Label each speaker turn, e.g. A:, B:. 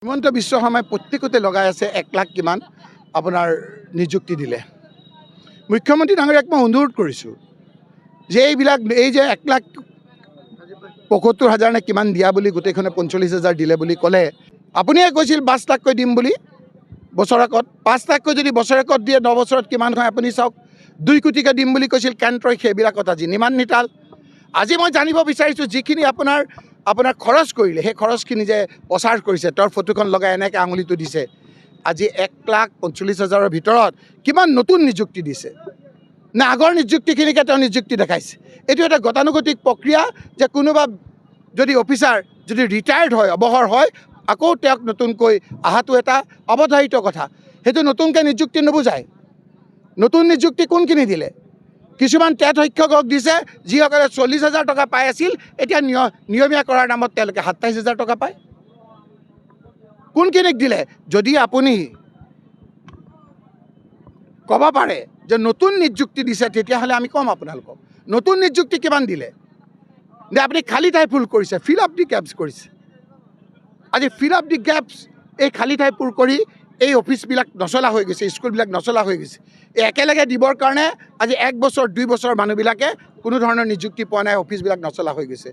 A: হিমন্ত বিশ্ব শৰ্মাই প্ৰত্যেকতে লগাই আছে 1 লাখ কিমান আপোনাৰ নিযুক্তি দিলে। মুখ্যমন্ত্ৰী ডাঙৰীয়াক মই অনুৰোধ কৰিছোঁ যে এই যে 1 লাখ ৭৫,০০০ নে কিমান দিয়া বুলি গোটেইখনে ৪৫,০০০ দিলে বুলি ক'লে, আপুনিয়ে কৈছিল ৫ লাখকৈ দিম বুলি বছৰেকত। ৫ লাখকৈ যদি বছৰেকত দিয়ে 9 বছৰত কিমান হয় আপুনি চাওক। 2 কোটিকৈ দিম বুলি কৈছিল কেন্দ্ৰই, সেইবিলাকত আজি নিমান নিতাল। আজি মই জানিব বিচাৰিছোঁ যিখিনি আপোনাৰ খৰচ কৰিলে, সেই খৰচখিনি যে প্ৰচাৰ কৰিছে, তেওঁৰ ফটোখন লগাই এনেকৈ আঙুলিটো দিছে। আজি 1,45,০০০ৰ ভিতৰত কিমান নতুন নিযুক্তি দিছে নে আগৰ নিযুক্তিখিনিকে তেওঁ নিযুক্তি দেখাইছে? এইটো এটা গতানুগতিক প্ৰক্ৰিয়া যে কোনোবা যদি অফিচাৰ যদি ৰিটায়াৰ্ড হয়, অৱসৰ হয়, আকৌ তেওঁক নতুনকৈ অহাটো এটা অৱধাৰিত কথা। সেইটো নতুনকৈ নিযুক্তি নুবুজায়। নতুন নিযুক্তি কোনখিনি দিলে? কিছুমান টেট শিক্ষকক দিছে যিসকলে 40,000 টকা পাই আছিল, এতিয়া নিয়মীয়া কৰাৰ নামত তেওঁলোকে 27,000 টকা পায়। কোনখিনিক দিলে? যদি আপুনি ক'ব পাৰে যে নতুন নিযুক্তি দিছে, তেতিয়াহ'লে আমি ক'ম আপোনালোকক নতুন নিযুক্তি কিমান দিলে। নে আপুনি খালী ঠাই ফুল কৰিছে, ফিল আপ দি গেপছ কৰিছে। আজি ফিল আপ দি গেপছ, এই খালী ঠাই পূৰ কৰি এই অফিচবিলাক নচলা হৈ গৈছে, স্কুলবিলাক নচলা হৈ গৈছে। এই একেলগে দিবৰ কাৰণে আজি 1 বছৰ 2 বছৰ মানুহবিলাকে কোনো ধৰণৰ নিযুক্তি পোৱা নাই, অফিচবিলাক নচলা হৈ গৈছে।